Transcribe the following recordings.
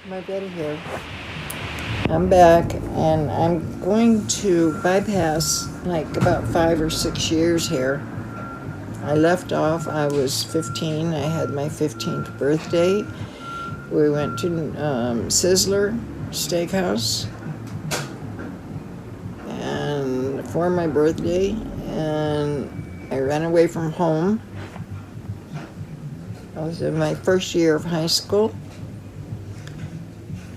My Betty here. I'm back and I'm going to bypass like about 5 or 6 years here. I left off, I was 15. I had my 15th birthday. We went to Sizzler Steakhouse and for my birthday, and I ran away from home. I was in my first year of high school.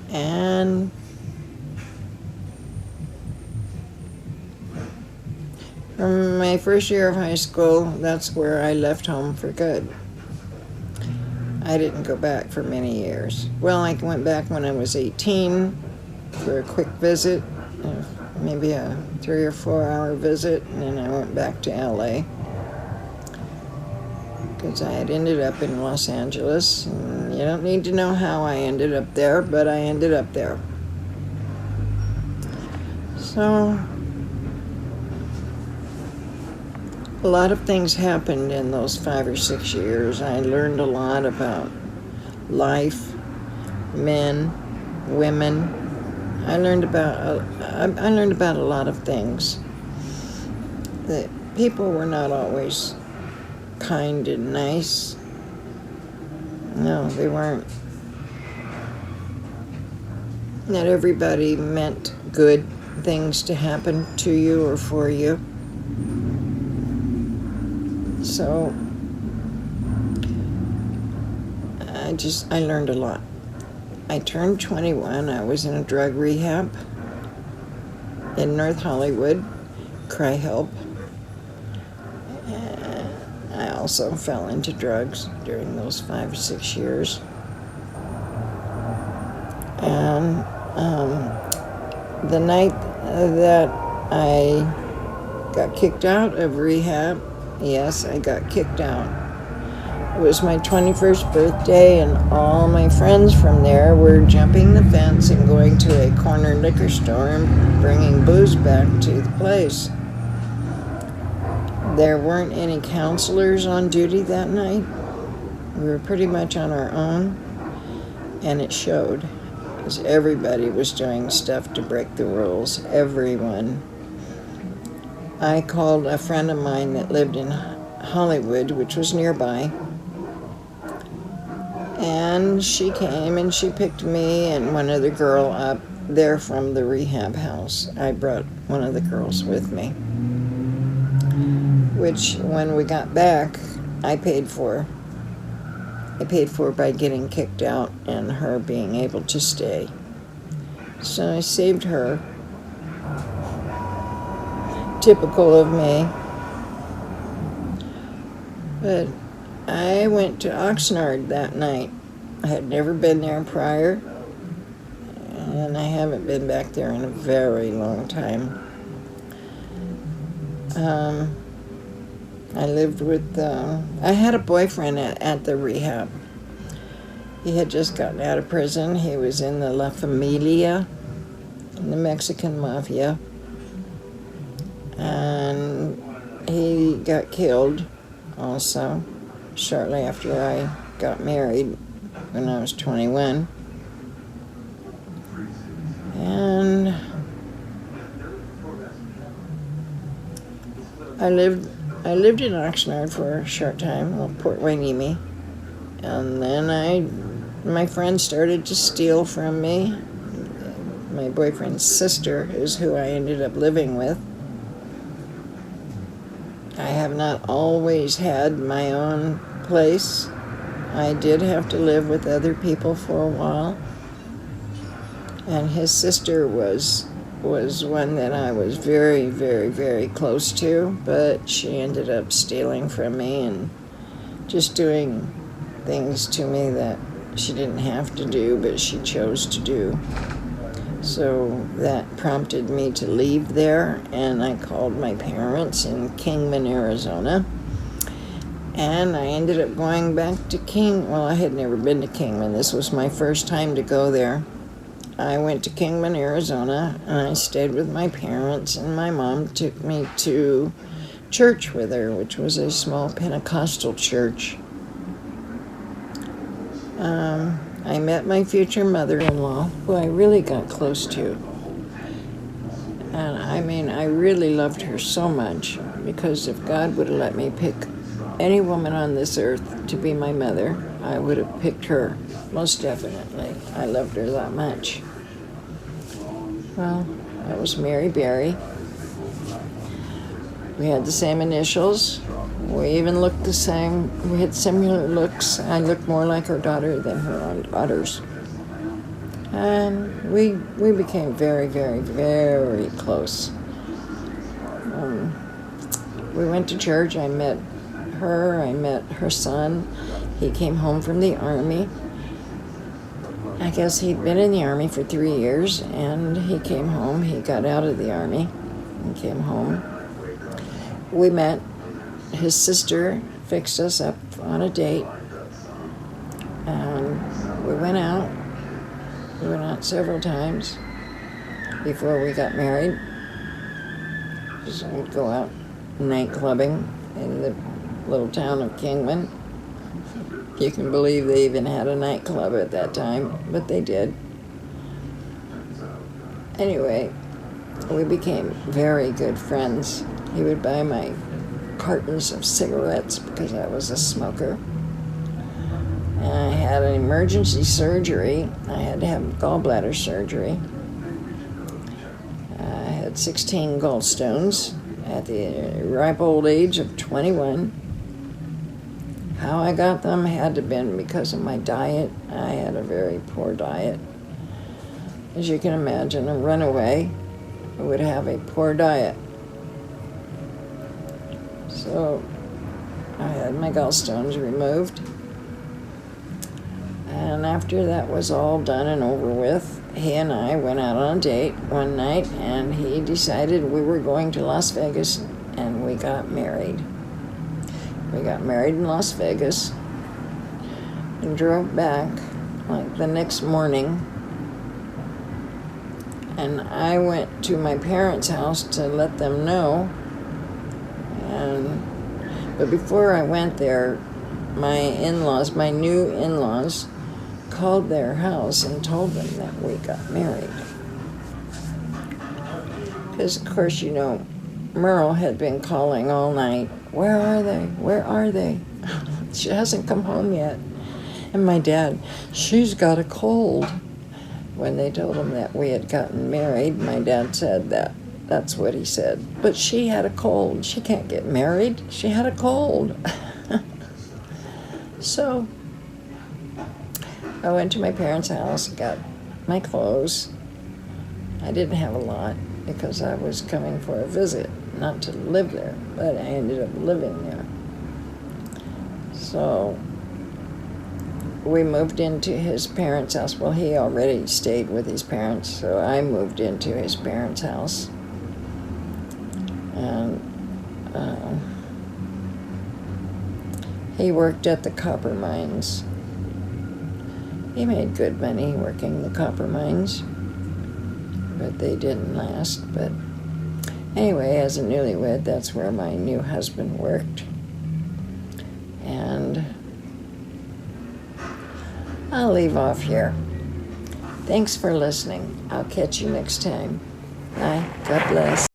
And from my first year of high school, that's where I left home for good. I didn't go back for many years. Well, I went back when I was 18 for a quick visit, maybe a 3 or 4 hour visit, and then I went back to LA because I had ended up in Los Angeles. And you don't need to know how I ended up there, but I ended up there. So a lot of things happened in those 5 or 6 years. I learned a lot about life, men, women. I learned about a lot of things. That people were not always kind and nice. No, they weren't. Not everybody meant good things to happen to you or for you. So I learned a lot. I turned 21. I was in a drug rehab in North Hollywood, Cry Help. And I also fell into drugs during those 5 or 6 years. And the night that I got kicked out of rehab, yes, I got kicked out. It was my 21st birthday, and all my friends from there were jumping the fence and going to a corner liquor store and bringing booze back to the place. There weren't any counselors on duty that night. We were pretty much on our own, and it showed, because everybody was doing stuff to break the rules. Everyone. I called a friend of mine that lived in Hollywood, which was nearby, and she came and she picked me and one other girl up there from the rehab house. I brought one of the girls with me, which when we got back, I paid for by getting kicked out and her being able to stay. So I saved her. Typical of me. But I went to Oxnard that night. I had never been there prior, and I haven't been back there in a very long time. I lived with, I had a boyfriend at the rehab. He had just gotten out of prison. He was in the La Familia, in the Mexican mafia. And he got killed also shortly after I got married when I was 21. And I lived in Oxnard for a short time, well, Port Hueneme, and then my friends started to steal from me. My boyfriend's sister is who I ended up living with. I have not always had my own place. I did have to live with other people for a while. And his sister was one that I was very, very, very close to, but she ended up stealing from me and just doing things to me that she didn't have to do, but she chose to do. So that prompted me to leave there, and I called my parents in Kingman, Arizona. And I ended up going back to Well, I had never been to Kingman. This was my first time to go there. I went to Kingman, Arizona, and I stayed with my parents, and my mom took me to church with her, which was a small Pentecostal church. I met my future mother-in-law, who I really got close to. And I mean, I really loved her so much, because if God would have let me pick any woman on this earth to be my mother, I would have picked her, most definitely. I loved her that much. Well, that was Mary Berry. We had the same initials. We even looked the same. We had similar looks. I looked more like her daughter than her own daughters. And we became very, very, very close. We went to church. I met her son. He came home from the Army. I guess he'd been in the Army for 3 years, and he came home. He got out of the Army and came home. We met. His sister fixed us up on a date, and we went out. We went out several times before we got married. So we'd go out night clubbing in the little town of Kingman. You can believe they even had a nightclub at that time, but they did. Anyway, we became very good friends. He would buy my cartons of cigarettes because I was a smoker. And I had an emergency surgery. I had to have gallbladder surgery. I had 16 gallstones at the ripe old age of 21. How I got them had to have been because of my diet. I had a very poor diet. As you can imagine, a runaway would have a poor diet. So I had my gallstones removed. And after that was all done and over with, he and I went out on a date one night, and he decided we were going to Las Vegas, and we got married. We got married in Las Vegas and drove back like the next morning. And I went to my parents' house to let them know. But before I went there, my in-laws, my new in-laws, called their house and told them that we got married. Because, of course, you know, Merle had been calling all night. Where are they? Where are they? She hasn't come home yet. And my dad, she's got a cold. When they told him that we had gotten married, my dad said that. That's what he said. But she had a cold. She can't get married. She had a cold. So I went to my parents' house, got my clothes. I didn't have a lot because I was coming for a visit, not to live there, but I ended up living there. So we moved into his parents' house. Well, he already stayed with his parents, so I moved into his parents' house. And he worked at the copper mines. He made good money working the copper mines, but they didn't last. But anyway, as a newlywed, that's where my new husband worked. And I'll leave off here. Thanks for listening. I'll catch you next time. Bye. God bless.